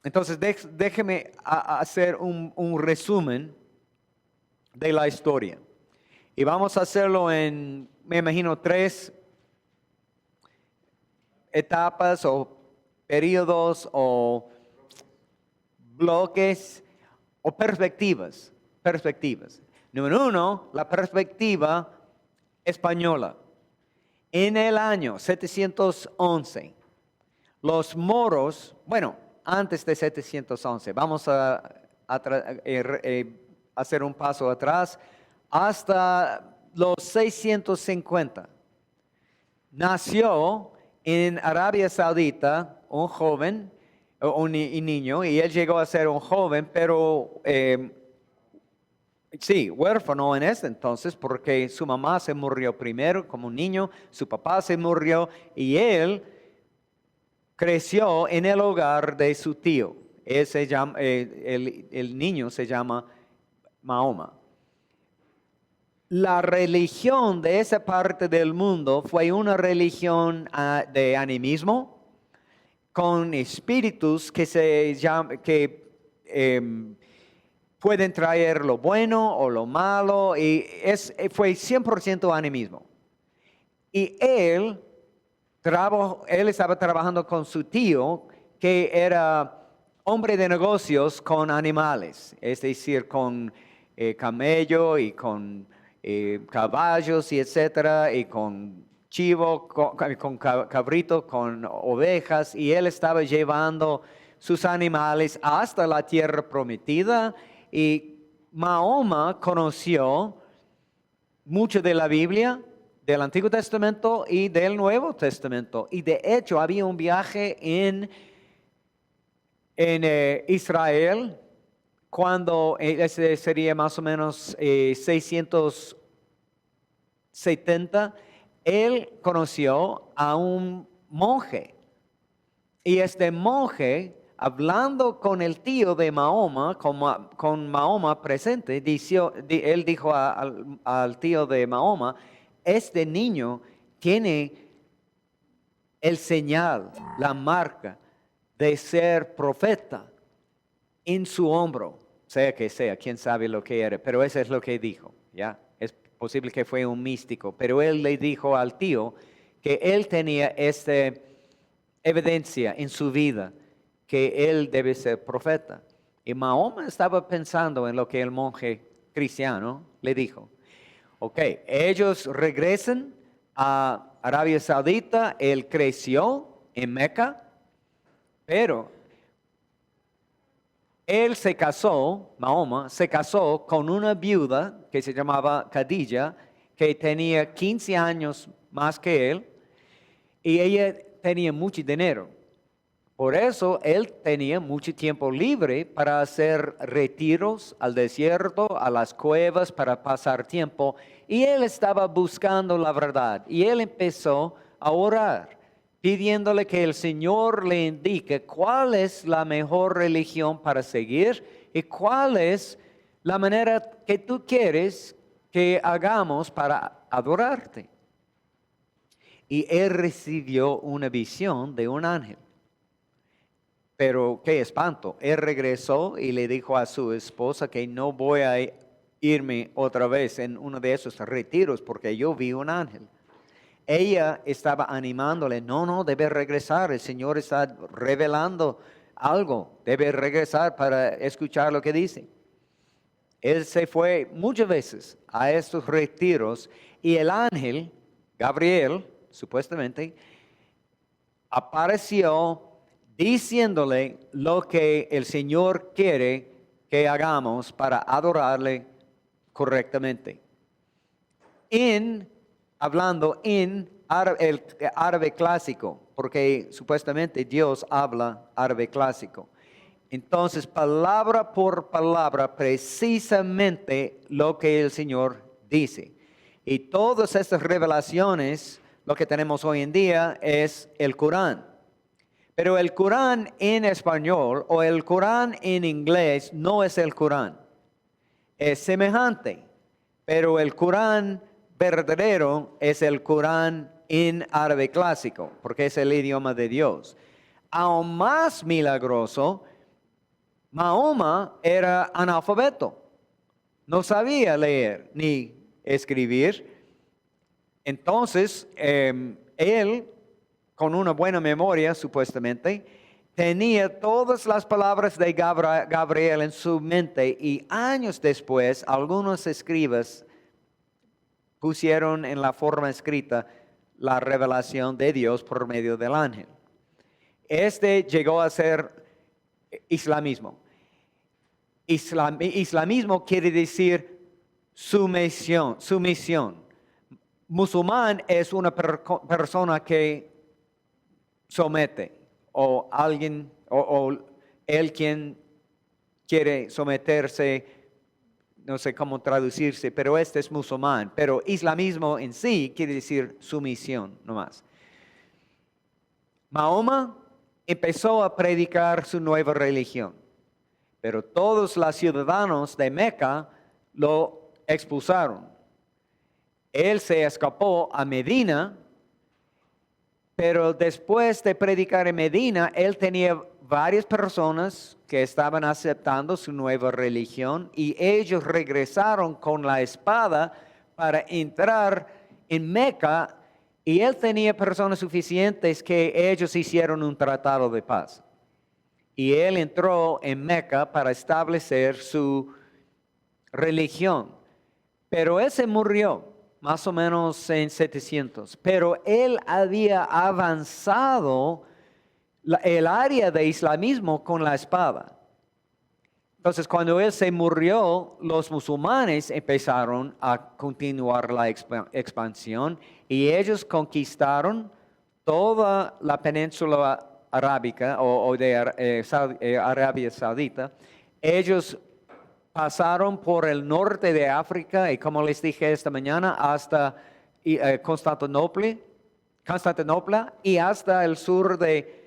Entonces déjeme hacer un resumen de la historia. Y vamos a hacerlo en, me imagino, 3 etapas o periodos o bloques o perspectivas. Número 1, la perspectiva española. En el año 711, los moros, bueno, antes de 711, vamos a hacer un paso atrás, hasta los 650. Nació en Arabia Saudita un joven, un niño, y él llegó a ser un joven, pero sí, huérfano en ese entonces, porque su mamá se murió primero como un niño, su papá se murió, y él creció en el hogar de su tío. El niño se llama Mahoma. La religión de esa parte del mundo fue una religión de animismo, con espíritus que pueden traer lo bueno o lo malo, y fue 100% animismo. Y él estaba trabajando con su tío, que era hombre de negocios con animales, es decir, con camello y con caballos y etcétera, y con chivo, con cabrito, con ovejas, y él estaba llevando sus animales hasta la tierra prometida. Y Mahoma conoció mucho de la Biblia, del Antiguo Testamento y del Nuevo Testamento. Y de hecho había un viaje en Israel, cuando ese sería más o menos 670, él conoció a un monje. Y este monje, hablando con el tío de Mahoma, con Mahoma presente, él dijo al tío de Mahoma: este niño tiene el señal, la marca de ser profeta en su hombro, sea que sea, quién sabe lo que era, pero eso es lo que dijo, ¿ya? Es posible que fue un místico, pero él le dijo al tío que él tenía esta evidencia en su vida, que él debe ser profeta. Y Mahoma estaba pensando en lo que el monje cristiano le dijo. Ok, ellos regresan a Arabia Saudita, él creció en Meca, pero él se casó, Mahoma se casó con una viuda que se llamaba Khadija, que tenía 15 años más que él, y ella tenía mucho dinero. Por eso él tenía mucho tiempo libre para hacer retiros al desierto, a las cuevas, para pasar tiempo. Y él estaba buscando la verdad. Y él empezó a orar, pidiéndole que el Señor le indique cuál es la mejor religión para seguir y cuál es la manera que tú quieres que hagamos para adorarte. Y él recibió una visión de un ángel. Pero qué espanto, él regresó y le dijo a su esposa que no voy a irme otra vez en uno de esos retiros porque yo vi un ángel. Ella estaba animándole: no, debe regresar, el Señor está revelando algo, debe regresar para escuchar lo que dice. Él se fue muchas veces a estos retiros y el ángel, Gabriel, supuestamente, apareció diciéndole lo que el Señor quiere que hagamos para adorarle correctamente. Hablando en el árabe clásico, porque supuestamente Dios habla árabe clásico. Entonces, palabra por palabra, precisamente lo que el Señor dice. Y todas estas revelaciones, lo que tenemos hoy en día es el Corán. Pero el Corán en español o el Corán en inglés no es el Corán. Es semejante, pero el Corán verdadero es el Corán en árabe clásico, porque es el idioma de Dios. Aún más milagroso Mahoma era analfabeto, no sabía leer ni escribir. Entonces, él, con una buena memoria supuestamente, tenía todas las palabras de Gabriel en su mente y años después algunos escribas pusieron en la forma escrita la revelación de Dios por medio del ángel. Este llegó a ser islamismo. Islamismo quiere decir sumisión. Musulmán es una persona que somete, o alguien, o él quien quiere someterse, no sé cómo traducirse, pero este es musulmán. Pero islamismo en sí quiere decir sumisión nomás. Mahoma empezó a predicar su nueva religión, pero todos los ciudadanos de Meca lo expulsaron. Él se escapó a Medina, pero después de predicar en Medina, él tenía varias personas que estaban aceptando su nueva religión y ellos regresaron con la espada para entrar en Meca y él tenía personas suficientes que ellos hicieron un tratado de paz. Y él entró en Meca para establecer su religión, pero él se murió más o menos en 700, pero él había avanzado el área de islamismo con la espada. Entonces, cuando él se murió, los musulmanes empezaron a continuar la expansión y ellos conquistaron toda la península arábica o de Arabia Saudita. Ellos pasaron por el norte de África y como les dije esta mañana, hasta Constantinopla y hasta el sur de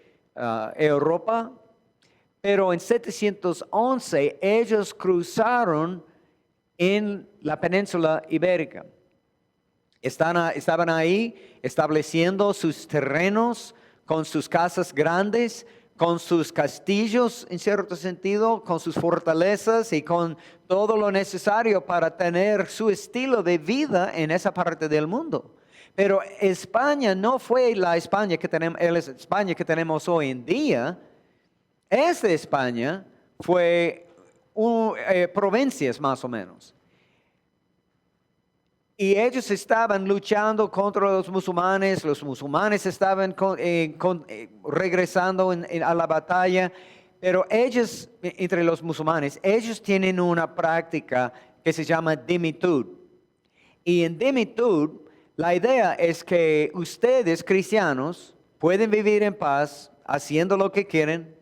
Europa. Pero en 711 ellos cruzaron en la península ibérica. Estaban ahí estableciendo sus terrenos con sus casas grandes, con sus castillos en cierto sentido, con sus fortalezas y con todo lo necesario para tener su estilo de vida en esa parte del mundo. Pero España no fue la España que tenemos hoy en día. Esta España fue provincias más o menos. Y ellos estaban luchando contra los musulmanes estaban regresando a la batalla, pero ellos, entre los musulmanes, ellos tienen una práctica que se llama dhimmitud. Y en dhimmitud, la idea es que ustedes, cristianos, pueden vivir en paz, haciendo lo que quieren,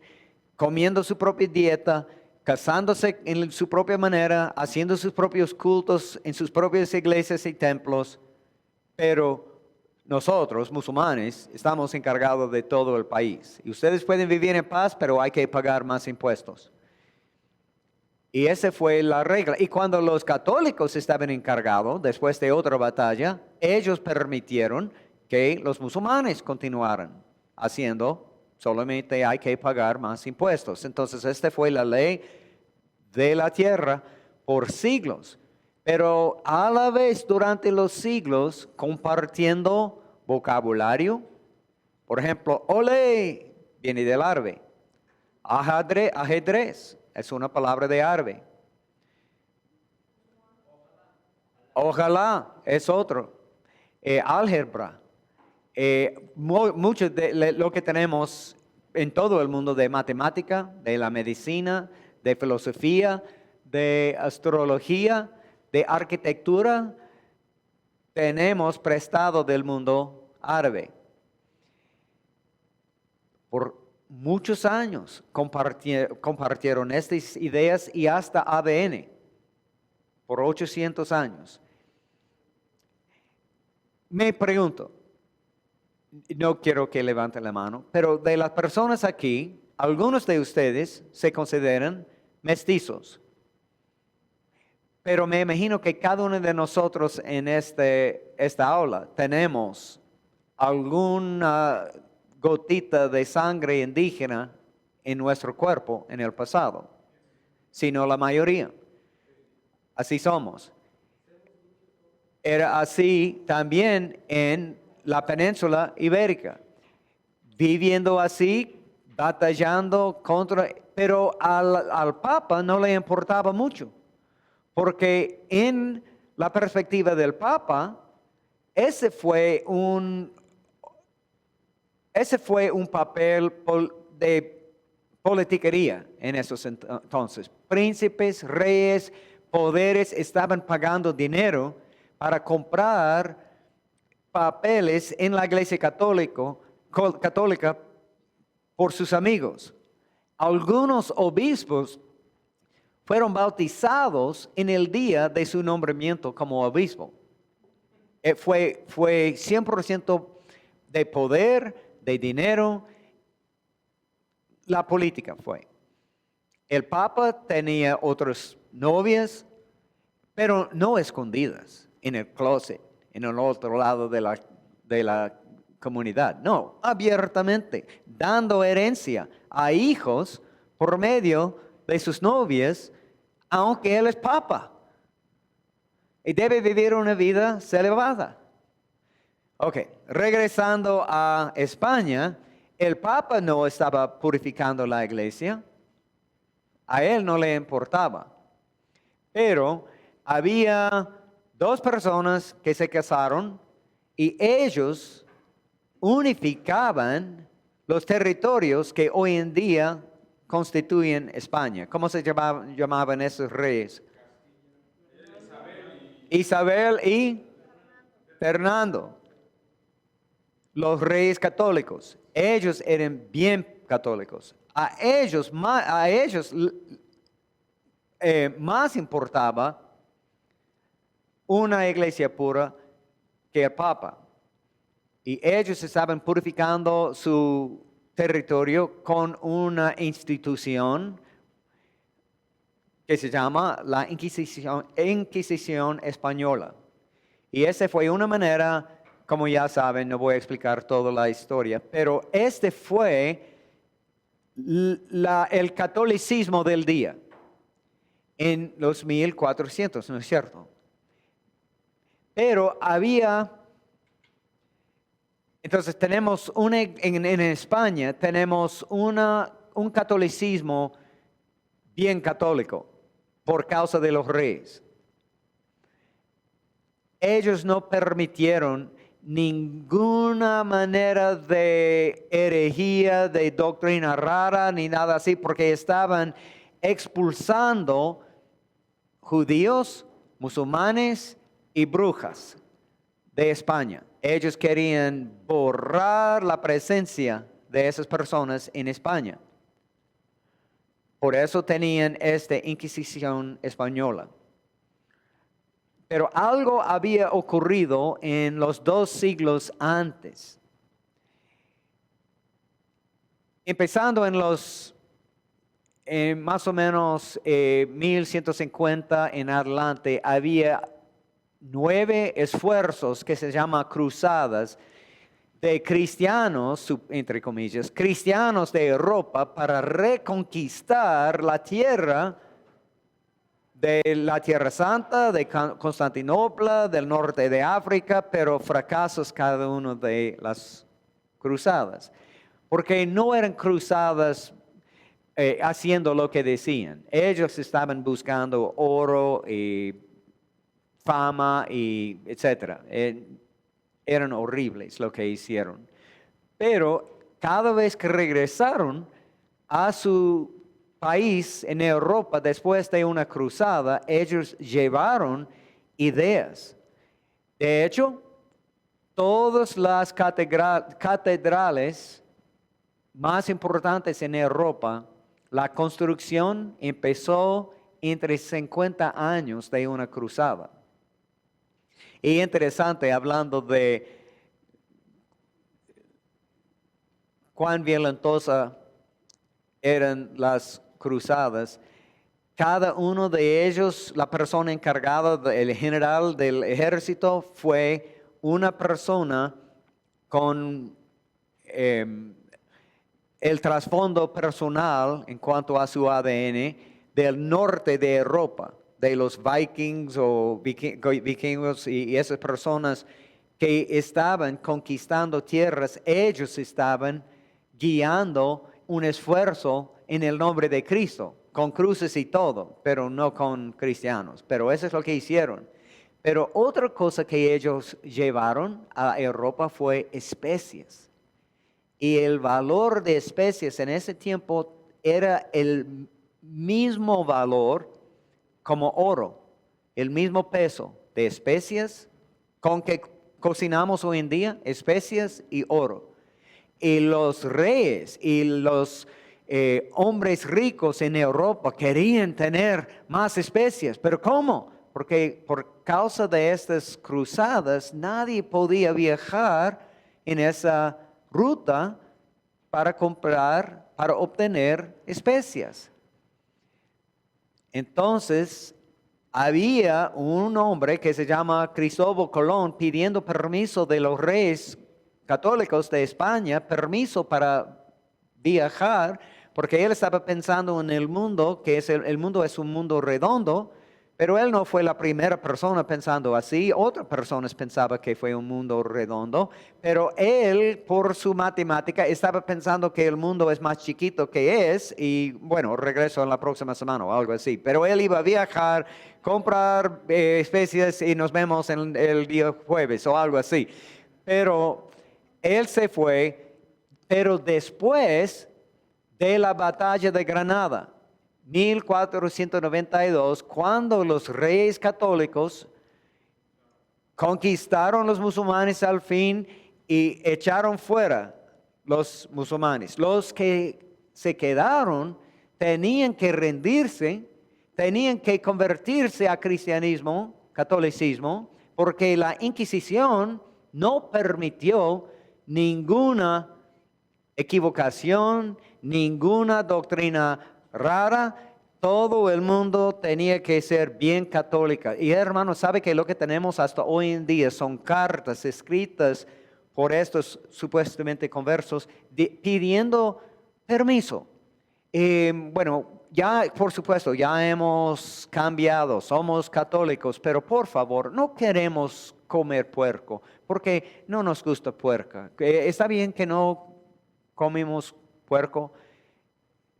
comiendo su propia dieta, casándose en su propia manera, haciendo sus propios cultos en sus propias iglesias y templos, pero nosotros, musulmanes, estamos encargados de todo el país. Y ustedes pueden vivir en paz, pero hay que pagar más impuestos. Y esa fue la regla. Y cuando los católicos estaban encargados, después de otra batalla, ellos permitieron que los musulmanes continuaran haciendo. Solamente hay que pagar más impuestos. Entonces, esta fue la ley de la tierra por siglos. Pero a la vez, durante los siglos, compartiendo vocabulario. Por ejemplo, ole viene del árabe. Ajedrez es una palabra de árabe. Ojalá es otro. Álgebra. Mucho de lo que tenemos en todo el mundo de matemática, de la medicina, de filosofía, de astrología, de arquitectura, tenemos prestado del mundo árabe. Por muchos años compartieron estas ideas y hasta ADN, por 800 años. Me pregunto, no quiero que levanten la mano, pero de las personas aquí, algunos de ustedes se consideran mestizos. Pero me imagino que cada uno de nosotros en esta aula tenemos alguna gotita de sangre indígena en nuestro cuerpo en el pasado. sino la mayoría. Así somos. Era así también en la península ibérica, viviendo así, batallando contra, pero al Papa no le importaba mucho, porque en la perspectiva del Papa, ese fue un papel de politiquería en esos entonces. Príncipes, reyes, poderes estaban pagando dinero para comprar papeles en la iglesia católica por sus amigos. Algunos obispos fueron bautizados en el día de su nombramiento como obispo. Fue 100% de poder, de dinero. La política fue. El Papa tenía otras novias, pero no escondidas en el closet, en el otro lado de la comunidad. No, abiertamente, dando herencia a hijos por medio de sus novias, aunque él es Papa. Y debe vivir una vida celebrada. Ok, regresando a España, el Papa no estaba purificando la iglesia. A él no le importaba. Pero había dos personas que se casaron y ellos unificaban los territorios que hoy en día constituyen España. ¿Cómo se llamaban esos reyes? Isabel y Fernando. Los reyes católicos, ellos eran bien católicos. A ellos más importaba una iglesia pura que el Papa. Y ellos estaban purificando su territorio con una institución que se llama la Inquisición Española. Y esa fue una manera, como ya saben, no voy a explicar toda la historia, pero este fue el catolicismo del día en los 1400, ¿no es cierto? Pero entonces tenemos en España tenemos un catolicismo bien católico por causa de los reyes. Ellos no permitieron ninguna manera de herejía, de doctrina rara, ni nada así, porque estaban expulsando judíos, musulmanes y brujas de España. Ellos querían borrar la presencia de esas personas en España. Por eso tenían esta Inquisición española. Pero algo había ocurrido en los 2 siglos antes. Empezando en más o menos 1150 en adelante, había 9 esfuerzos que se llaman cruzadas de cristianos, entre comillas, cristianos de Europa para reconquistar la tierra de la Tierra Santa, de Constantinopla, del norte de África, pero fracasos cada uno de las cruzadas. Porque no eran cruzadas haciendo lo que decían. Ellos estaban buscando oro y fama y etcétera. Eran horribles lo que hicieron. Pero cada vez que regresaron a su país en Europa después de una cruzada, ellos llevaron ideas. De hecho, todas las catedrales más importantes en Europa, la construcción empezó entre 50 años de una cruzada. Y interesante, hablando de cuán violentosa eran las cruzadas, cada uno de ellos, la persona encargada, el general del ejército, fue una persona con el trasfondo personal en cuanto a su ADN del norte de Europa, de los vikings o vikingos y esas personas que estaban conquistando tierras. Ellos estaban guiando un esfuerzo en el nombre de Cristo, con cruces y todo, pero no con cristianos. Pero eso es lo que hicieron. Pero otra cosa que ellos llevaron a Europa fue especies. Y el valor de especies en ese tiempo era el mismo valor como oro, el mismo peso de especies con que cocinamos hoy en día, especies y oro. Y los reyes y los hombres ricos en Europa querían tener más especies. ¿Pero cómo? Porque por causa de estas cruzadas nadie podía viajar en esa ruta para comprar, para obtener especias. Entonces, había un hombre que se llama Cristóbal Colón pidiendo permiso de los reyes católicos de España, permiso para viajar, porque él estaba pensando en el mundo, que el mundo es un mundo redondo. Pero él no fue la primera persona pensando así. Otras personas pensaban que fue un mundo redondo. Pero él, por su matemática, estaba pensando que el mundo es más chiquito que es. Y bueno, regreso en la próxima semana o algo así. Pero él iba a viajar, comprar especies y nos vemos en el día jueves o algo así. Pero él se fue, pero después de la batalla de Granada. 1492, cuando los reyes católicos conquistaron los musulmanes al fin y echaron fuera los musulmanes. Los que se quedaron tenían que rendirse, tenían que convertirse a cristianismo, catolicismo, porque la Inquisición no permitió ninguna equivocación, ninguna doctrina rara. Todo el mundo tenía que ser bien católica. Y hermano, ¿sabe que lo que tenemos hasta hoy en día son cartas escritas por estos supuestamente conversos pidiendo permiso? Bueno, ya por supuesto, ya hemos cambiado, somos católicos, pero por favor, no queremos comer puerco, porque no nos gusta puerca. Está bien que no comemos puerco.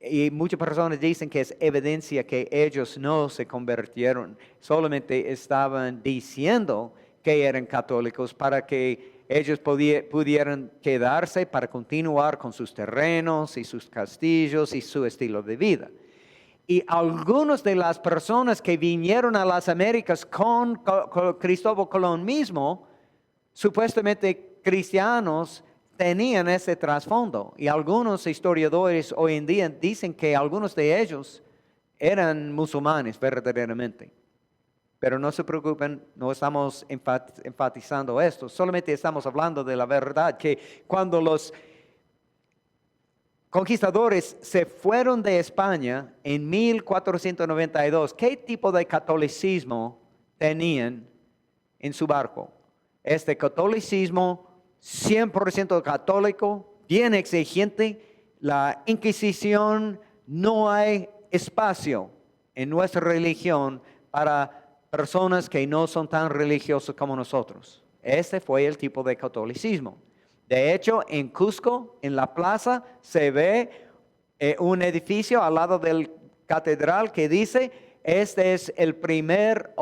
Y muchas personas dicen que es evidencia que ellos no se convirtieron, solamente estaban diciendo que eran católicos para que ellos pudieran quedarse para continuar con sus terrenos y sus castillos y su estilo de vida. Y algunas de las personas que vinieron a las Américas con Cristóbal Colón mismo, supuestamente cristianos, tenían ese trasfondo. Y algunos historiadores hoy en día dicen que algunos de ellos eran musulmanes verdaderamente. Pero no se preocupen, no estamos enfatizando esto, solamente estamos hablando de la verdad, que cuando los conquistadores se fueron de España en 1492, ¿qué tipo de catolicismo tenían en su barco? Este catolicismo 100% católico, bien exigente. La Inquisición, no hay espacio en nuestra religión para personas que no son tan religiosos como nosotros. Este fue el tipo de catolicismo. De hecho, en Cusco, en la plaza, se ve un edificio al lado del catedral que dice, este es el primer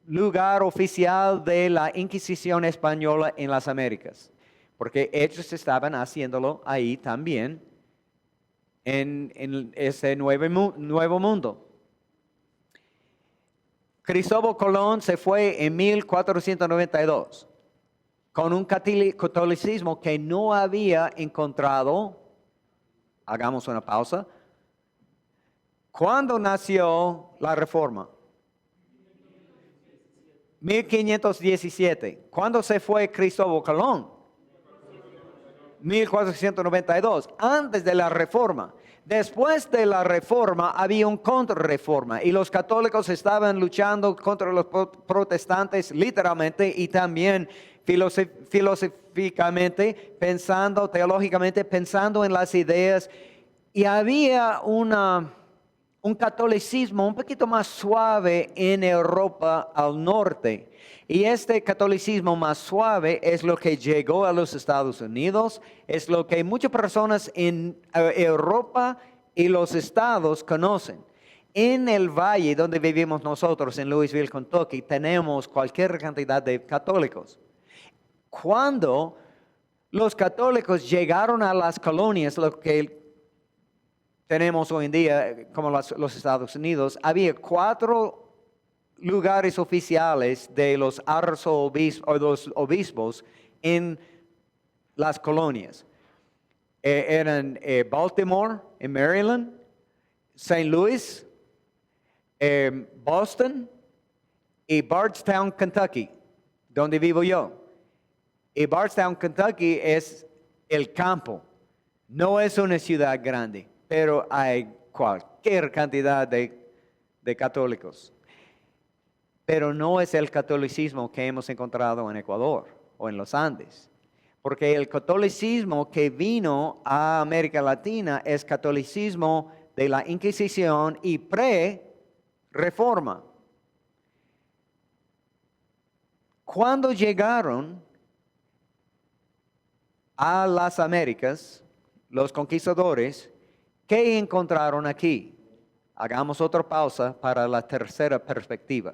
lugar oficial de la Inquisición española en las Américas, porque ellos estaban haciéndolo ahí también en ese nuevo mundo. Cristóbal Colón se fue en 1492 con un catolicismo que no había encontrado. Hagamos una pausa. ¿Cuándo nació la Reforma? 1517. ¿Cuándo se fue Cristóbal Colón? 1492, antes de la Reforma. Después de la Reforma había un contrarreforma y los católicos estaban luchando contra los protestantes literalmente y también filosóficamente, teológicamente, pensando en las ideas Y había un catolicismo un poquito más suave en Europa al norte. Y este catolicismo más suave es lo que llegó a los Estados Unidos, es lo que muchas personas en Europa y los estados conocen. En el valle donde vivimos nosotros, en Louisville, Kentucky, tenemos cualquier cantidad de católicos. Cuando los católicos llegaron a las colonias, lo que tenemos hoy en día como los Estados Unidos, había 4 lugares oficiales de los arzobispos o los obispos en las colonias. Eran Baltimore, en Maryland, St. Louis, Boston y Bardstown, Kentucky, donde vivo yo. Y Bardstown, Kentucky es el campo, no es una ciudad grande, pero hay cualquier cantidad de católicos. Pero no es el catolicismo que hemos encontrado en Ecuador o en los Andes. Porque el catolicismo que vino a América Latina es catolicismo de la Inquisición y pre-reforma. Cuando llegaron a las Américas, los conquistadores, ¿qué encontraron aquí? Hagamos otra pausa para la tercera perspectiva.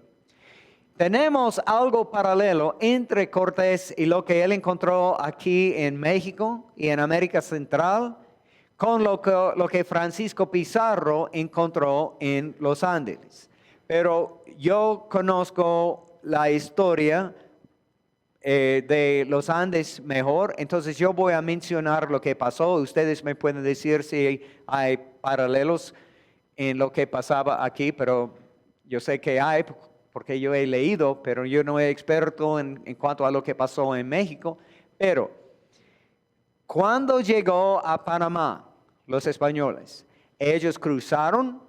Tenemos algo paralelo entre Cortés y lo que él encontró aquí en México y en América Central con lo que Francisco Pizarro encontró en los Andes. Pero yo conozco la historia de los Andes mejor, entonces yo voy a mencionar lo que pasó. Ustedes me pueden decir si hay paralelos en lo que pasaba aquí, pero yo sé que hay, porque yo he leído, pero yo no soy experto en cuanto a lo que pasó en México. Pero cuando llegó a Panamá los españoles, ellos cruzaron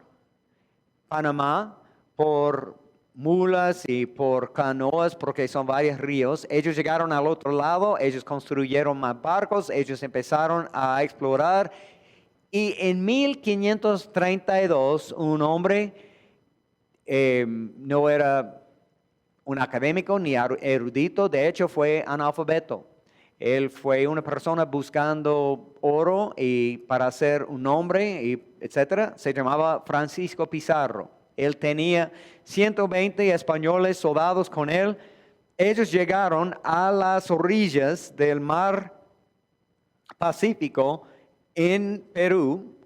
Panamá por mulas y por canoas, porque son varios ríos. Ellos llegaron al otro lado, ellos construyeron más barcos, ellos empezaron a explorar. Y en 1532, un hombre no era un académico ni erudito, de hecho fue analfabeto. Él fue una persona buscando oro y para hacer un nombre, y etcétera. Se llamaba Francisco Pizarro. Él tenía 120 españoles soldados con él. Ellos llegaron a las orillas del mar Pacífico en Perú,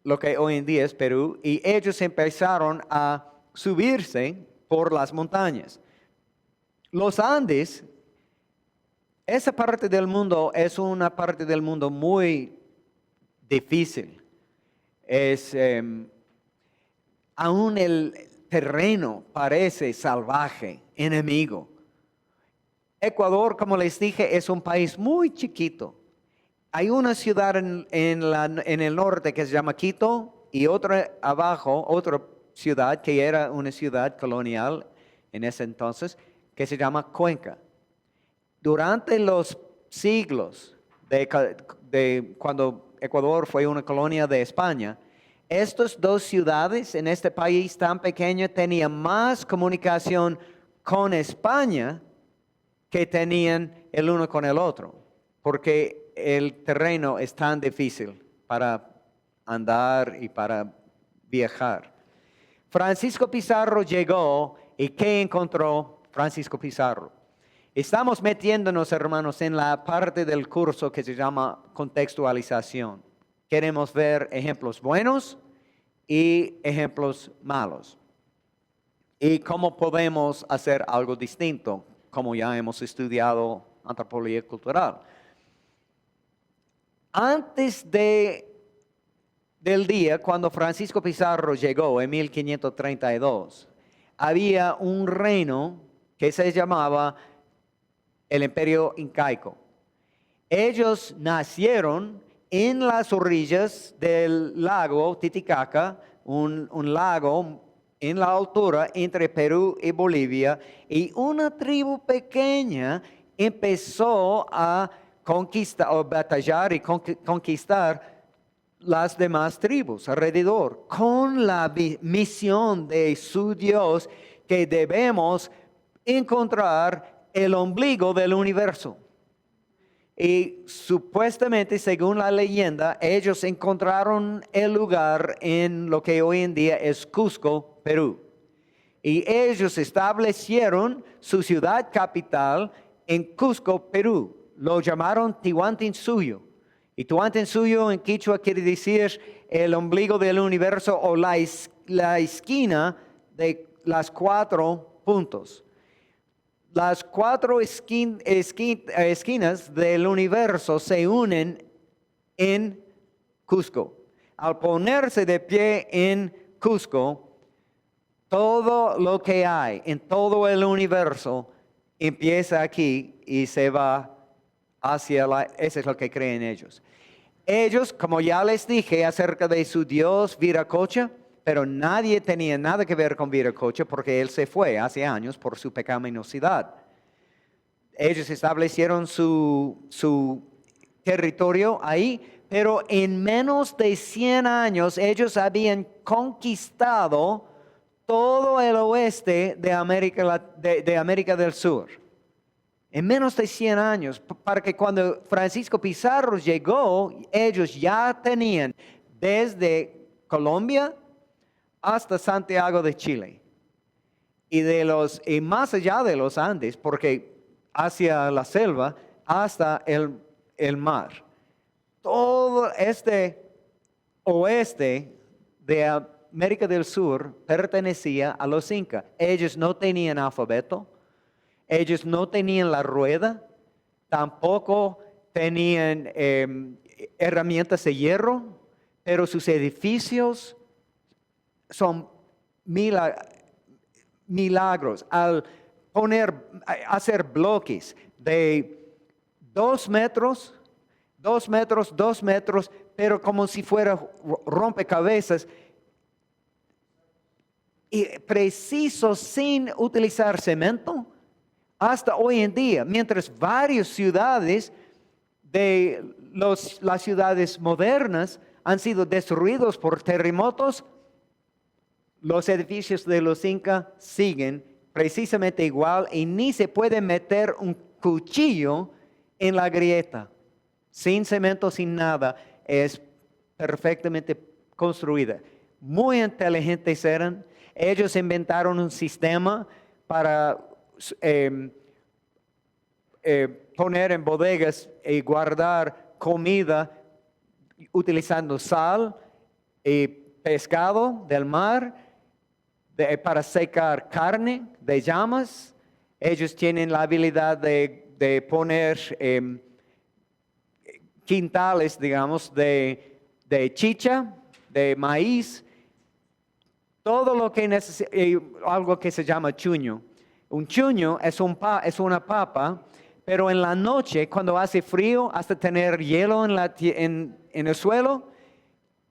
lo que hoy en día es Perú, y ellos empezaron a subirse por las montañas. Los Andes, esa parte del mundo es una parte del mundo muy difícil. Aún el terreno parece salvaje, enemigo. Ecuador, como les dije, es un país muy chiquito. Hay una ciudad en el norte que se llama Quito y otra abajo, otra ciudad que era una ciudad colonial en ese entonces, que se llama Cuenca. Durante los siglos de cuando Ecuador fue una colonia de España, estas 2 ciudades en este país tan pequeño tenían más comunicación con España que tenían el uno con el otro, porque el terreno es tan difícil para andar y para viajar. Francisco Pizarro llegó y ¿qué encontró Francisco Pizarro? Estamos metiéndonos, hermanos, en la parte del curso que se llama contextualización. Queremos ver ejemplos buenos y ejemplos malos. Y cómo podemos hacer algo distinto, como ya hemos estudiado antropología cultural. Antes del día cuando Francisco Pizarro llegó en 1532, había un reino que se llamaba el Imperio Incaico. Ellos nacieron en las orillas del lago Titicaca, un lago en la altura entre Perú y Bolivia, y una tribu pequeña empezó a conquistar o batallar y conquistar las demás tribus alrededor, con la misión de su Dios que debemos encontrar el ombligo del universo. Y supuestamente, según la leyenda, ellos encontraron el lugar en lo que hoy en día es Cusco, Perú. Y ellos establecieron su ciudad capital en Cusco, Perú. Lo llamaron Tihuantinsuyo. Y Tihuantinsuyo en quichua quiere decir el ombligo del universo o la esquina de las 4 puntos. Las 4 esquinas del universo se unen en Cusco. Al ponerse de pie en Cusco, todo lo que hay en todo el universo empieza aquí y se va hacia eso es lo que creen ellos. Ellos, como ya les dije acerca de su Dios Viracocha, pero nadie tenía nada que ver con Viracocha porque él se fue hace años por su pecaminosidad. Ellos establecieron su territorio ahí, pero en menos de 100 años ellos habían conquistado todo el oeste de América del Sur. En menos de 100 años, para que cuando Francisco Pizarro llegó, ellos ya tenían desde Colombia hasta Santiago de Chile. Y más allá de los Andes, porque hacia la selva, hasta el mar. Todo este oeste de América del Sur pertenecía a los incas. Ellos no tenían alfabeto, ellos no tenían la rueda, tampoco tenían herramientas de hierro, pero sus edificios son milagros. Al hacer bloques de 2 metros, 2 metros, 2 metros, pero como si fuera rompecabezas, y preciso sin utilizar cemento, hasta hoy en día, mientras varias ciudades de las ciudades modernas han sido destruidos por terremotos, los edificios de los incas siguen precisamente igual y ni se puede meter un cuchillo en la grieta. Sin cemento, sin nada, es perfectamente construida. Muy inteligentes eran. Ellos inventaron un sistema para poner en bodegas y guardar comida utilizando sal y pescado del mar, para secar carne de llamas. Ellos tienen la habilidad de poner quintales, digamos, de chicha, de maíz, todo lo que necesita, algo que se llama chuño. Un chuño es una papa, pero en la noche, cuando hace frío, hasta tener hielo en el suelo,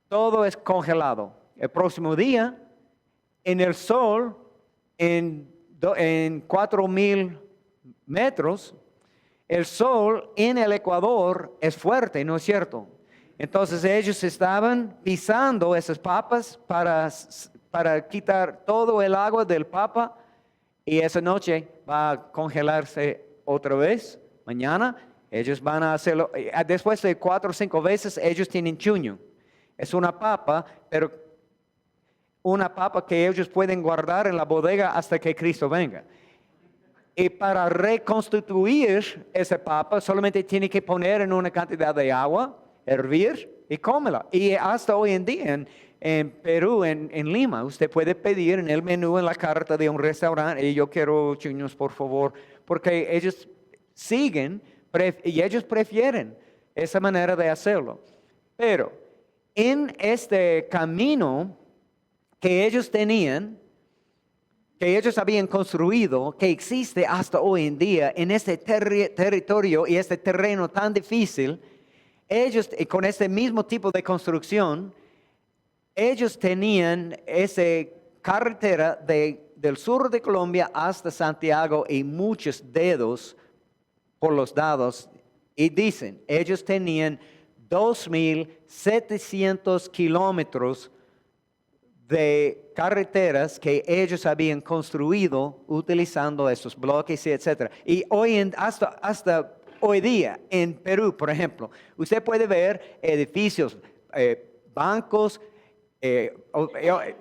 todo es congelado. El próximo día, en el sol, en 4,000 metros, el sol en el Ecuador es fuerte, ¿no es cierto? Entonces ellos estaban pisando esas papas para quitar todo el agua del papa, y esa noche va a congelarse otra vez. Mañana ellos van a hacerlo. Después de 4 o 5 veces ellos tienen chuño. Es una papa, pero una papa que ellos pueden guardar en la bodega hasta que Cristo venga. Y para reconstituir esa papa solamente tiene que poner en una cantidad de agua, hervir y cómela. Y hasta hoy en día en Perú, en Lima, usted puede pedir en el menú, en la carta de un restaurante, y yo quiero chuños, por favor, porque ellos siguen y ellos prefieren esa manera de hacerlo. Pero en este camino que ellos tenían, que ellos habían construido, que existe hasta hoy en día, en este territorio y este terreno tan difícil, ellos con este mismo tipo de construcción, ellos tenían esa carretera del sur de Colombia hasta Santiago y muchos dedos por los lados, y dicen, ellos tenían 2,700 kilómetros de carreteras que ellos habían construido utilizando estos bloques, etc. Y hasta hoy día, en Perú, por ejemplo, usted puede ver edificios, bancos,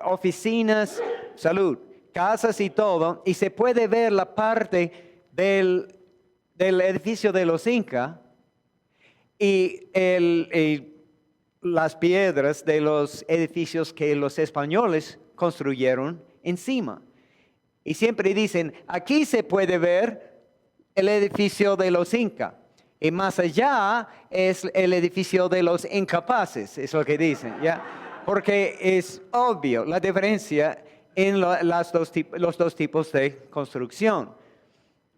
oficinas, salud, casas y todo, y se puede ver la parte del edificio de los Incas y las piedras de los edificios que los españoles construyeron encima. Y siempre dicen, aquí se puede ver el edificio de los Incas. Y más allá es el edificio de los incapaces, es lo que dicen, ¿ya? Porque es obvio la diferencia en los dos tipos de construcción.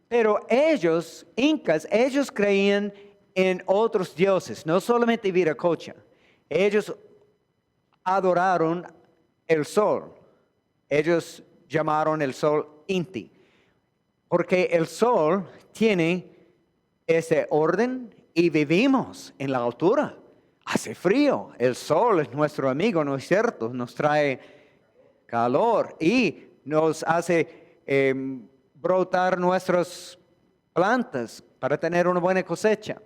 Pero ellos, incas, ellos creían en otros dioses, no solamente Viracocha. Ellos adoraron el sol. Ellos llamaron el sol Inti. Porque el sol tiene ese orden y vivimos en la altura. Hace frío. El sol es nuestro amigo, ¿no es cierto? Nos trae calor y nos hace brotar nuestras plantas para tener una buena cosecha.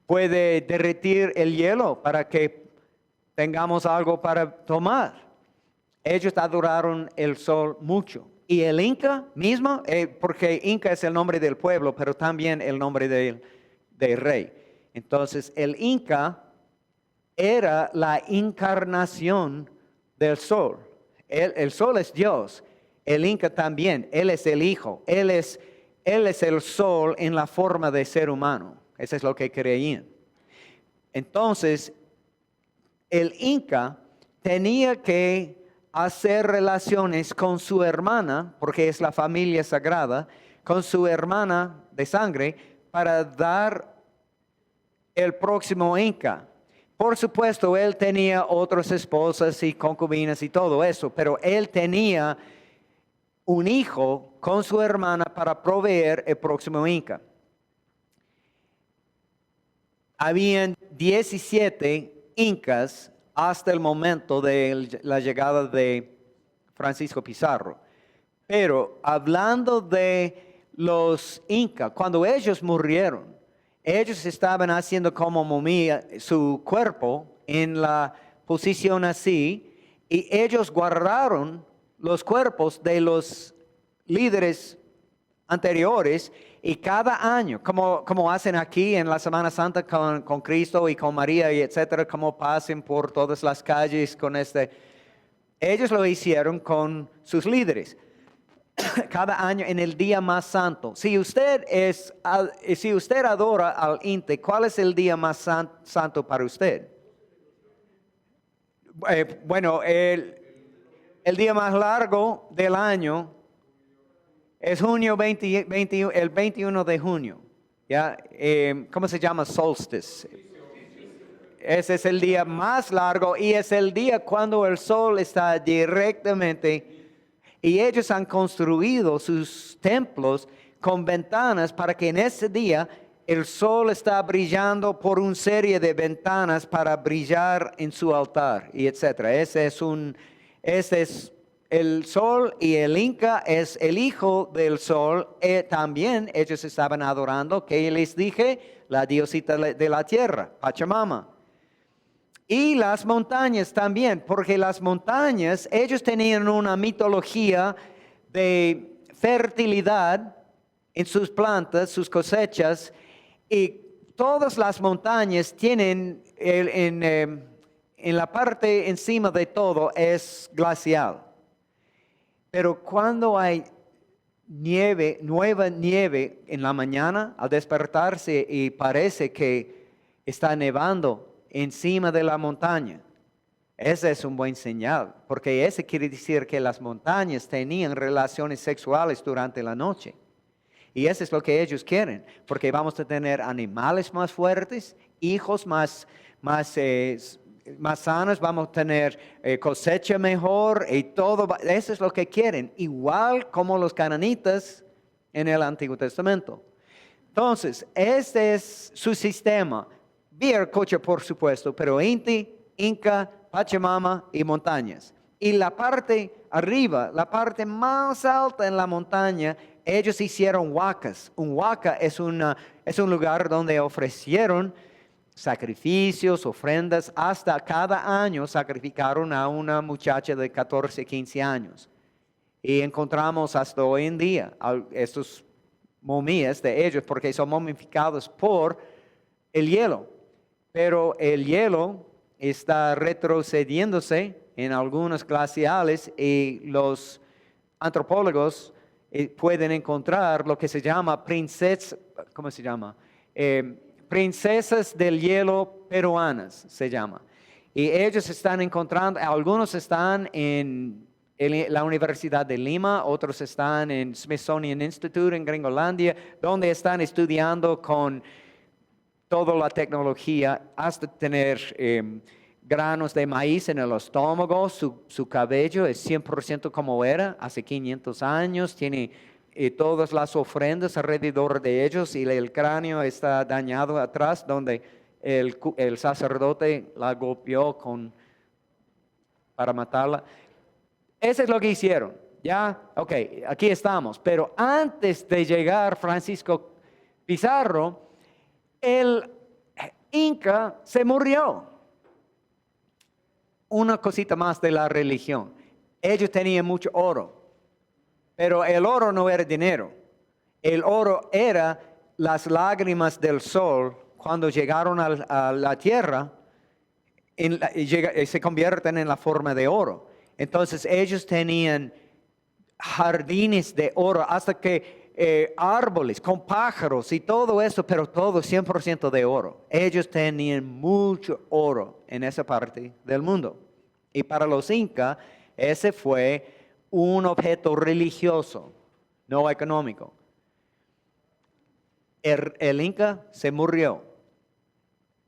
Puede derretir el hielo para que tengamos algo para tomar. Ellos adoraron el sol mucho. Y el Inca mismo, porque Inca es el nombre del pueblo, pero también el nombre del rey. Entonces, el Inca era la encarnación del sol. El sol es Dios. El Inca también. Él es el Hijo. Él es el sol en la forma de ser humano. Eso es lo que creían. Entonces, el Inca tenía que hacer relaciones con su hermana, porque es la familia sagrada, con su hermana de sangre, para dar el próximo Inca. Por supuesto, él tenía otras esposas y concubinas y todo eso, pero él tenía un hijo con su hermana para proveer el próximo Inca. Habían 17 incas hasta el momento de la llegada de Francisco Pizarro. Pero hablando de los incas, cuando ellos murieron, ellos estaban haciendo como momia su cuerpo en la posición así, y ellos guardaron los cuerpos de los líderes anteriores, y cada año, como hacen aquí en la Semana Santa con Cristo y con María y etcétera, como pasen por todas las calles con ellos lo hicieron con sus líderes. Cada año en el día más santo. Si usted adora al Inti, ¿cuál es el día más santo para usted? Bueno, el día más largo del año es el 21 de junio. ¿Ya? ¿Cómo se llama? Solstice. Ese es el día más largo y es el día cuando el sol está directamente. Y ellos han construido sus templos con ventanas para que en ese día el sol está brillando por una serie de ventanas para brillar en su altar y etcétera. Ese es el sol, y el Inca es el hijo del sol. También ellos estaban adorando, que les dije, la diosita de la tierra, Pachamama. Y las montañas también, porque las montañas, ellos tenían una mitología de fertilidad en sus plantas, sus cosechas, y todas las montañas tienen, en la parte encima de todo es glacial. Pero cuando hay nueva nieve en la mañana, al despertarse y parece que está nevando encima de la montaña, ese es un buen señal, porque ese quiere decir que las montañas tenían relaciones sexuales durante la noche. Y eso es lo que ellos quieren, porque vamos a tener animales más fuertes, hijos más sanos, vamos a tener cosecha mejor y todo. Eso es lo que quieren, igual como los cananitas en el Antiguo Testamento. Entonces, este es su sistema. Viracocha, por supuesto, pero Inti, Inca, Pachamama y montañas. Y la parte arriba, la parte más alta en la montaña, ellos hicieron huacas. Un huaca es un lugar donde ofrecieron sacrificios, ofrendas, hasta cada año sacrificaron a una muchacha de 14, 15 años. Y encontramos hasta hoy en día estos momías de ellos, porque son momificados por el hielo. Pero el hielo está retrocediéndose en algunos glaciales y los antropólogos pueden encontrar lo que se llama ¿cómo se llama? Princesas del hielo peruanas se llama. Y ellos están encontrando, algunos están en la Universidad de Lima, otros están en Smithsonian Institute en Gringolandia, donde están estudiando con toda la tecnología hasta tener granos de maíz en el estómago. Su cabello es 100% como era hace 500 años, tiene todas las ofrendas alrededor de ellos y el cráneo está dañado atrás donde el sacerdote la golpeó para matarla. Eso es lo que hicieron. Ya, ok, aquí estamos. Pero antes de llegar Francisco Pizarro, el Inca se murió. Una cosita más de la religión. Ellos tenían mucho oro, pero el oro no era dinero. El oro era las lágrimas del sol cuando llegaron a la tierra y se convierten en la forma de oro. Entonces ellos tenían jardines de oro hasta que árboles con pájaros y todo eso, pero todo 100% de oro. Ellos tenían mucho oro en esa parte del mundo. Y para los incas, ese fue un objeto religioso, no económico. El Inca se murió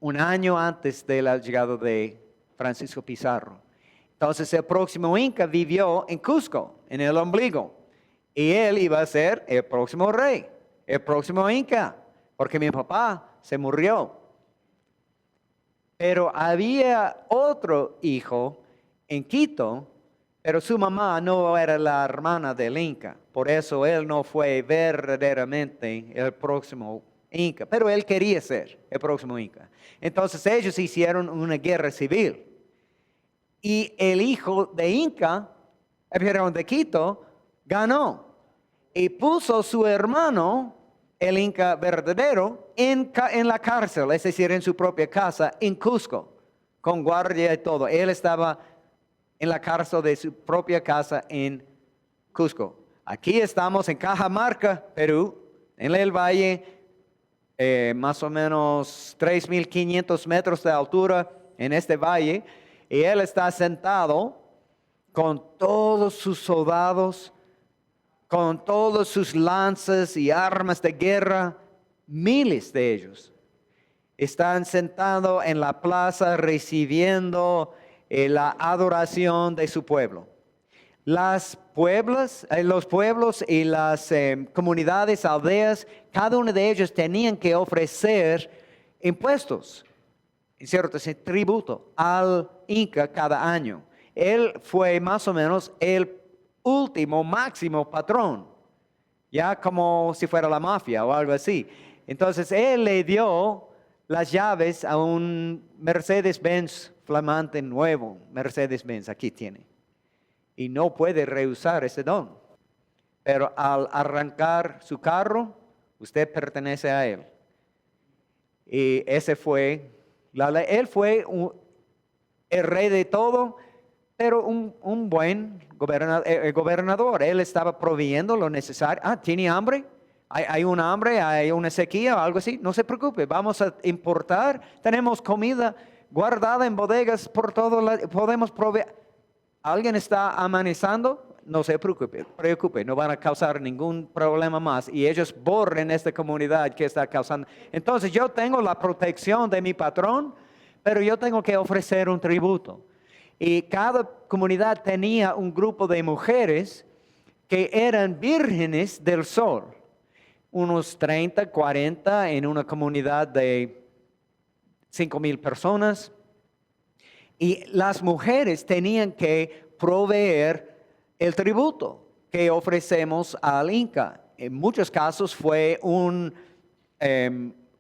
un año antes de la llegada de Francisco Pizarro. Entonces el próximo Inca vivió en Cusco, en el ombligo. Y él iba a ser el próximo rey, el próximo Inca, porque mi papá se murió. Pero había otro hijo en Quito, pero su mamá no era la hermana del Inca. Por eso él no fue verdaderamente el próximo Inca, pero él quería ser el próximo Inca. Entonces ellos hicieron una guerra civil. Y el hijo de Inca, de Quito, ganó. Y puso a su hermano, el Inca verdadero, en la cárcel, es decir, en su propia casa, en Cusco, con guardia y todo. Él estaba en la cárcel de su propia casa en Cusco. Aquí estamos en Cajamarca, Perú, en el valle, más o menos 3.500 metros de altura en este valle. Y él está sentado con todos sus soldados, con todas sus lanzas y armas de guerra, miles de ellos. Están sentados en la plaza recibiendo la adoración de su pueblo. Los pueblos y las comunidades, aldeas, cada uno de ellos tenían que ofrecer impuestos, en cierto tributo al Inca cada año. Él fue más o menos el último máximo patrón, ya como si fuera la mafia o algo así. Entonces él le dio las llaves a un Mercedes-Benz flamante nuevo, Mercedes-Benz, aquí tiene. Y no puede rehusar ese don. Pero al arrancar su carro, usted pertenece a él. Y ese fue la ley. Él fue el rey de todo, pero un buen gobernador. Él estaba proveyendo lo necesario. ¿Tiene hambre? ¿Hay una hambre? ¿Hay una sequía o algo así? No se preocupe, vamos a importar. Tenemos comida guardada en bodegas por todo lado. Podemos proveer. ¿Alguien está amenazando? No se preocupe, no van a causar ningún problema más. Y ellos borren esta comunidad que está causando. Entonces yo tengo la protección de mi patrón, pero yo tengo que ofrecer un tributo. Y cada comunidad tenía un grupo de mujeres que eran vírgenes del sol. Unos 30, 40 en una comunidad de 5,000 personas. Y las mujeres tenían que proveer el tributo que ofrecemos al Inca. En muchos casos fue un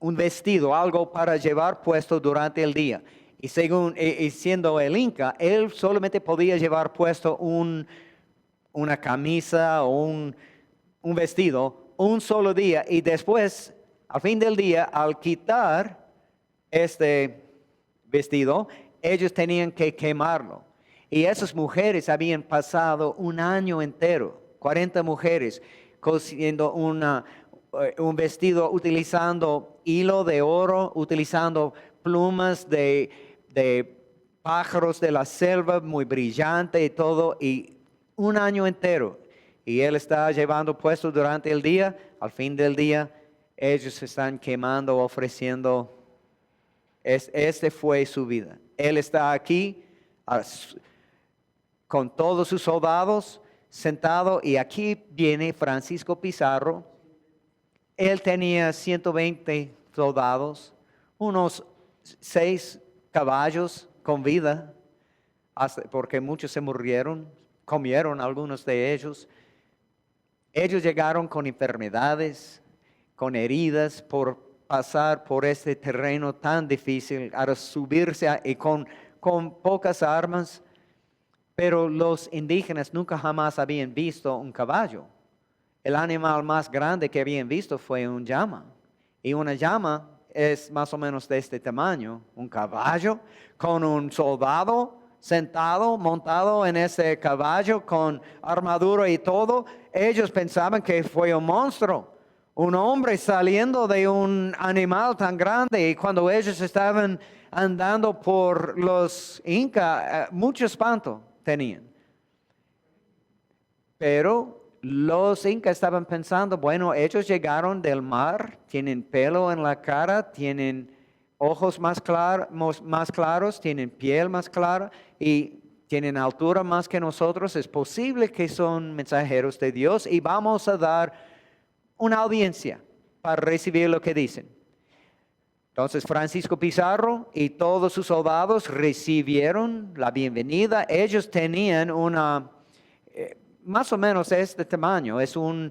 vestido, algo para llevar puesto durante el día. Y siendo el Inca, él solamente podía llevar puesto una camisa o un vestido un solo día. Y después, al fin del día, al quitar este vestido, ellos tenían que quemarlo. Y esas mujeres habían pasado un año entero, 40 mujeres, cosiendo un vestido utilizando hilo de oro, utilizando plumas de pájaros de la selva muy brillante y todo, y un año entero. Y él está llevando puesto durante el día, al fin del día, ellos están quemando, ofreciendo. Este fue su vida. Él está aquí con todos sus soldados sentado, y aquí viene Francisco Pizarro. Él tenía 120 soldados, unos 6 caballos con vida, porque muchos se murieron, comieron algunos de ellos. Ellos llegaron con enfermedades, con heridas, por pasar por este terreno tan difícil, a subirse y con pocas armas. Pero los indígenas nunca jamás habían visto un caballo. El animal más grande que habían visto fue un llama. Y una llama es más o menos de este tamaño. Un caballo con un soldado sentado, montado en ese caballo con armadura y todo. Ellos pensaban que fue un monstruo, un hombre saliendo de un animal tan grande. Y cuando ellos estaban andando por los incas, mucho espanto tenían. Pero los incas estaban pensando, bueno, ellos llegaron del mar, tienen pelo en la cara, tienen ojos más claros, tienen piel más clara y tienen altura más que nosotros. Es posible que son mensajeros de Dios y vamos a dar una audiencia para recibir lo que dicen. Entonces Francisco Pizarro y todos sus soldados recibieron la bienvenida. Ellos tenían más o menos este tamaño, es una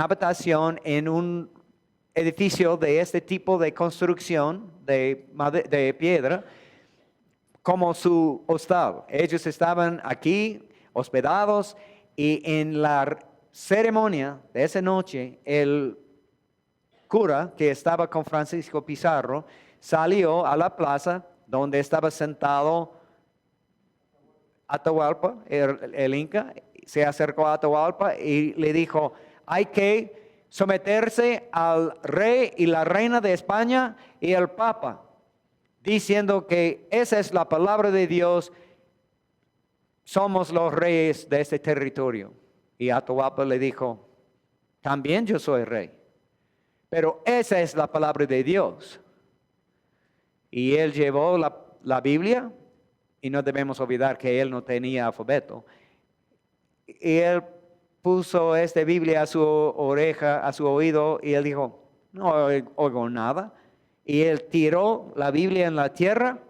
habitación en un edificio de este tipo de construcción de piedra, como su hostal. Ellos estaban aquí hospedados, y en la ceremonia de esa noche, el cura que estaba con Francisco Pizarro salió a la plaza donde estaba sentado Atahualpa, el Inca. Se acercó a Atahualpa y le dijo: hay que someterse al rey y la reina de España y al papa, diciendo que esa es la palabra de Dios, somos los reyes de este territorio. Y Atahualpa le dijo: también yo soy rey, pero esa es la palabra de Dios. Y él llevó la Biblia, y no debemos olvidar que él no tenía alfabeto. Y él puso esta Biblia a su oreja, a su oído, y él dijo: no oigo nada. Y él tiró la Biblia en la tierra,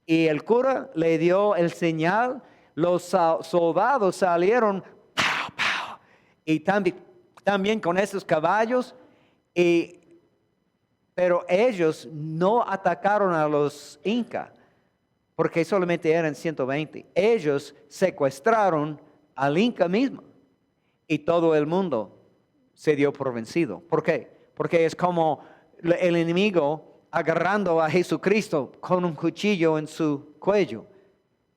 y el cura le dio el señal. Los soldados salieron, ¡pow, pow! Y también con esos caballos. Pero ellos no atacaron a los incas, porque solamente eran 120. Ellos secuestraron al Inca mismo, y todo el mundo se dio por vencido. ¿Por qué? Porque es como el enemigo agarrando a Jesucristo con un cuchillo en su cuello.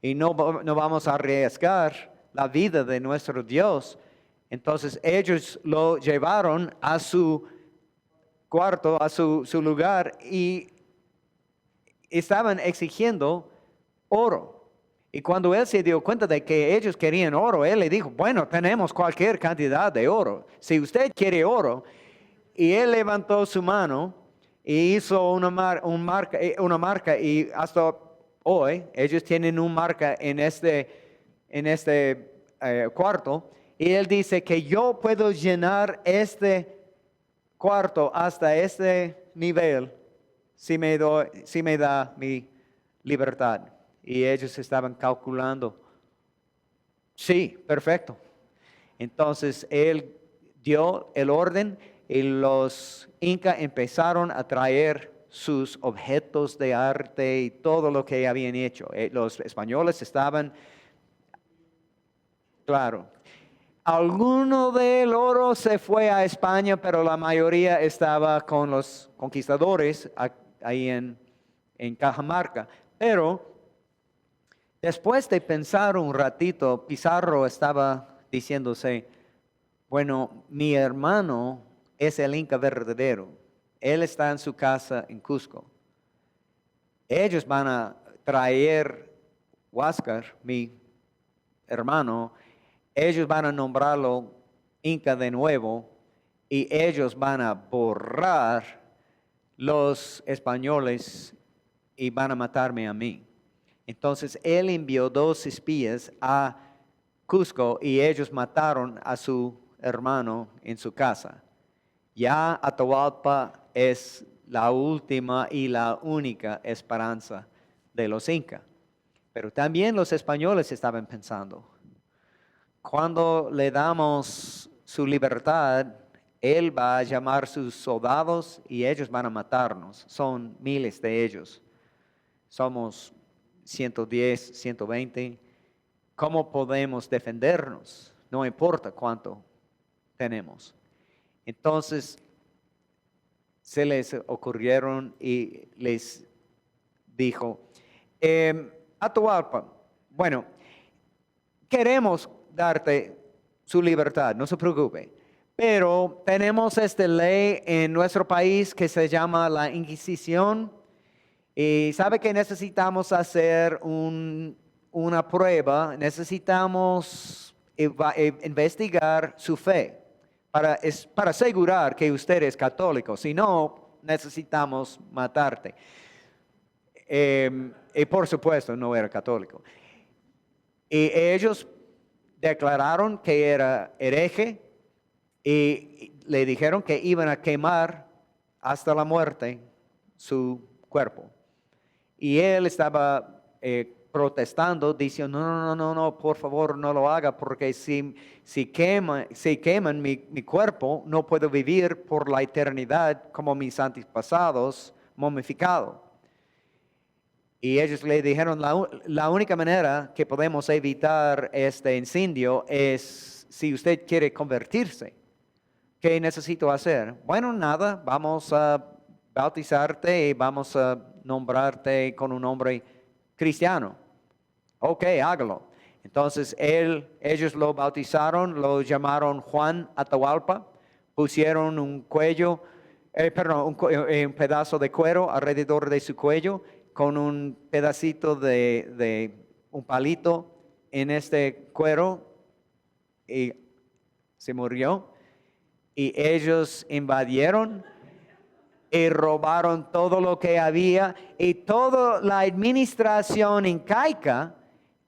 Y no vamos a arriesgar la vida de nuestro Dios. Entonces ellos lo llevaron a su cuarto, a su lugar, y estaban exigiendo oro. Y cuando él se dio cuenta de que ellos querían oro, él le dijo: bueno, tenemos cualquier cantidad de oro, si usted quiere oro. Y él levantó su mano y hizo una marca, y hasta hoy ellos tienen una marca en este cuarto. Y él dice que yo puedo llenar este cuarto hasta este nivel si me da mi libertad. Y ellos estaban calculando, sí, perfecto. Entonces él dio el orden y los incas empezaron a traer sus objetos de arte y todo lo que habían hecho. Los españoles estaban, claro, alguno del oro se fue a España, pero la mayoría estaba con los conquistadores ahí en Cajamarca. Pero después de pensar un ratito, Pizarro estaba diciéndose, bueno, mi hermano es el Inca verdadero. Él está en su casa en Cusco. Ellos van a traer Huáscar, mi hermano, ellos van a nombrarlo Inca de nuevo y ellos van a borrar los españoles y van a matarme a mí. Entonces él envió 2 espías a Cusco y ellos mataron a su hermano en su casa. Ya Atahualpa es la última y la única esperanza de los incas. Pero también los españoles estaban pensando, cuando le damos su libertad, él va a llamar a sus soldados y ellos van a matarnos. Son miles de ellos. Somos 110, 120. ¿Cómo podemos defendernos? No importa cuánto tenemos. Entonces, se les ocurrieron y les dijo, Atahualpa, bueno, queremos darte su libertad, no se preocupe, pero tenemos esta ley en nuestro país que se llama la Inquisición y sabe que necesitamos hacer una prueba, necesitamos investigar su fe para asegurar que usted es católico, si no, necesitamos matarte. Y por supuesto, no era católico. Y ellos declararon que era hereje y le dijeron que iban a quemar hasta la muerte su cuerpo. Y él estaba protestando, diciendo, no, por favor, no lo haga, porque si queman mi cuerpo, no puedo vivir por la eternidad como mis antepasados momificado. Y ellos le dijeron, la única manera que podemos evitar este incendio es si usted quiere convertirse. ¿Qué necesito hacer? Bueno, nada, vamos a bautizarte y vamos a nombrarte con un nombre cristiano. Ok, hágalo. Entonces ellos lo bautizaron, lo llamaron Juan Atahualpa, pusieron un pedazo de cuero alrededor de su cuello, con un pedacito de un palito en este cuero y se murió. Y ellos invadieron y robaron todo lo que había y toda la administración incaica,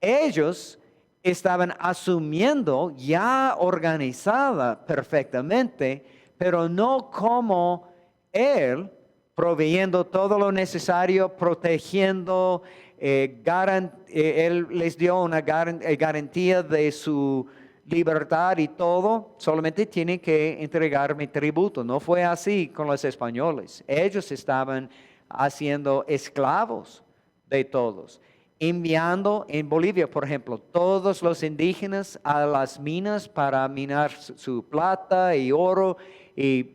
ellos estaban asumiendo ya organizada perfectamente, pero no como él, proveyendo todo lo necesario, protegiendo, él les dio una garantía de su libertad y todo, solamente tienen que entregarme tributo. No fue así con los españoles. Ellos estaban haciendo esclavos de todos, enviando en Bolivia, por ejemplo, todos los indígenas a las minas para minar su plata y oro, y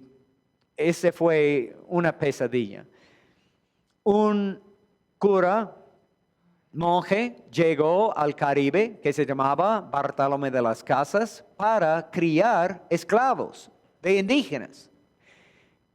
ese fue una pesadilla. Un cura, monje, llegó al Caribe, que se llamaba Bartolomé de las Casas, para criar esclavos de indígenas.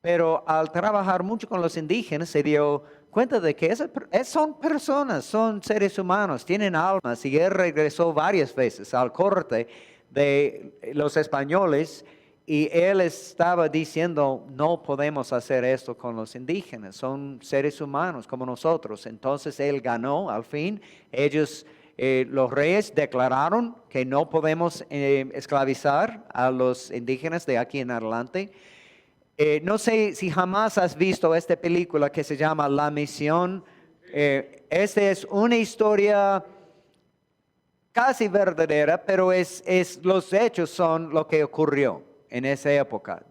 Pero al trabajar mucho con los indígenas, se dio cuenta de que son personas, son seres humanos, tienen almas, y él regresó varias veces al corte de los españoles, y él estaba diciendo, no podemos hacer esto con los indígenas, son seres humanos como nosotros. Entonces él ganó al fin. Ellos, los reyes declararon que no podemos esclavizar a los indígenas de aquí en adelante. No sé si jamás has visto esta película que se llama La Misión. Esta es una historia casi verdadera, pero los hechos son lo que ocurrió en esa época.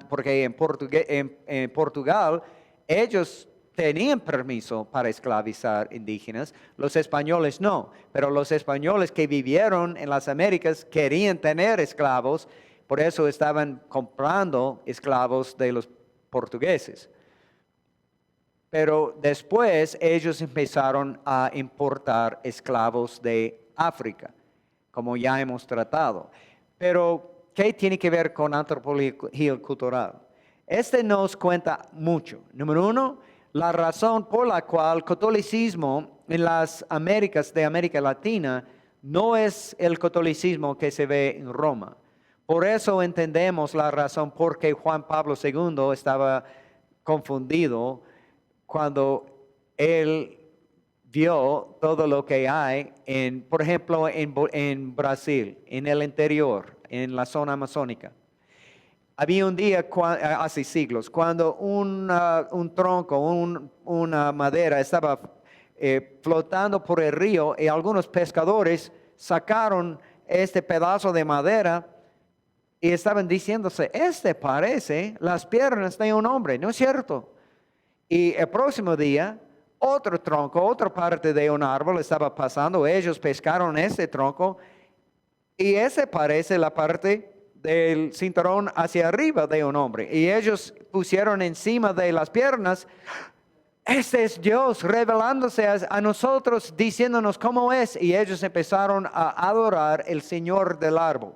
Porque en Portugal ellos tenían permiso para esclavizar indígenas, los españoles no, pero los españoles que vivieron en las Américas querían tener esclavos, por eso estaban comprando esclavos de los portugueses. Pero después ellos empezaron a importar esclavos de África, como ya hemos tratado. Pero, ¿qué tiene que ver con antropología cultural? Este nos cuenta mucho. Número uno, la razón por la cual el catolicismo en las Américas de América Latina no es el catolicismo que se ve en Roma. Por eso entendemos la razón por qué Juan Pablo II estaba confundido cuando él vio todo lo que hay, por ejemplo, en Brasil, en el interior, en la zona amazónica. Había un día, hace siglos, cuando un tronco, una madera estaba flotando por el río y algunos pescadores sacaron este pedazo de madera y estaban diciéndose, parece las piernas de un hombre, ¿no es cierto? Y el próximo día, otro tronco, otra parte de un árbol estaba pasando, ellos pescaron ese tronco y ese parece la parte del cinturón hacia arriba de un hombre. Y ellos pusieron encima de las piernas, este es Dios revelándose a nosotros, diciéndonos cómo es. Y ellos empezaron a adorar el Señor del árbol.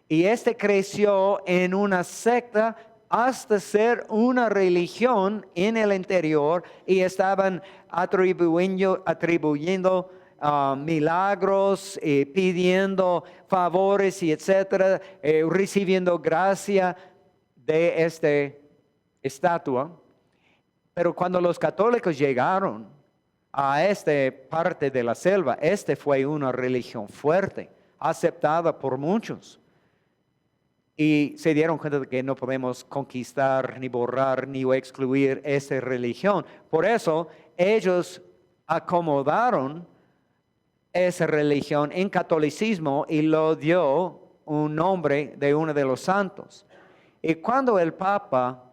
Y creció en una secta hasta ser una religión en el interior y estaban atribuyendo milagros, pidiendo favores y etcétera, recibiendo gracia de esta estatua. Pero cuando los católicos llegaron a esta parte de la selva, fue una religión fuerte, aceptada por muchos. Y se dieron cuenta de que no podemos conquistar, ni borrar, ni excluir esa religión. Por eso ellos acomodaron esa religión en catolicismo y lo dio un nombre de uno de los santos. Y cuando el Papa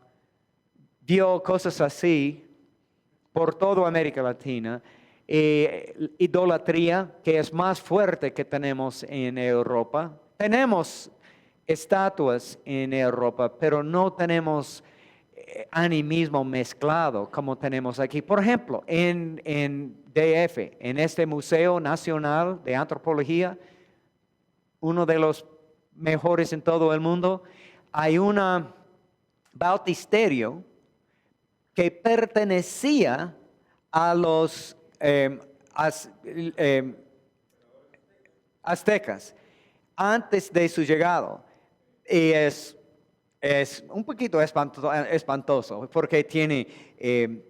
vio cosas así por toda América Latina, idolatría que es más fuerte que tenemos en Europa, tenemos estatuas en Europa, pero no tenemos animismo mezclado como tenemos aquí. Por ejemplo, en DF, en este Museo Nacional de Antropología, uno de los mejores en todo el mundo, hay un bautisterio que pertenecía a los aztecas antes de su llegada. Y es un poquito espantoso porque tiene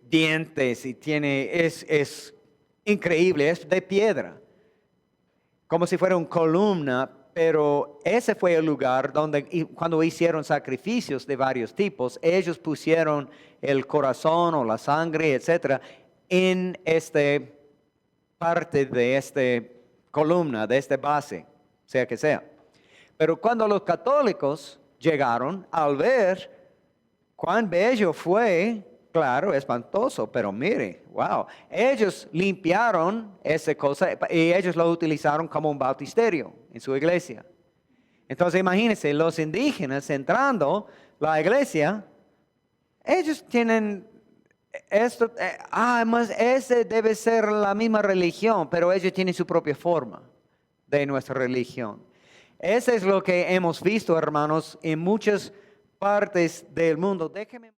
dientes y es increíble, es de piedra, como si fuera una columna, pero ese fue el lugar donde cuando hicieron sacrificios de varios tipos, ellos pusieron el corazón o la sangre, etcétera, en esta parte de esta columna, de esta base, sea que sea. Pero cuando los católicos llegaron, al ver cuán bello fue, claro, espantoso, pero mire, wow, ellos limpiaron esa cosa y ellos lo utilizaron como un bautisterio en su iglesia. Entonces imagínense, los indígenas entrando a la iglesia, ellos tienen esto, además ese debe ser la misma religión, pero ellos tienen su propia forma de nuestra religión. Eso es lo que hemos visto, hermanos, en muchas partes del mundo. Déjenme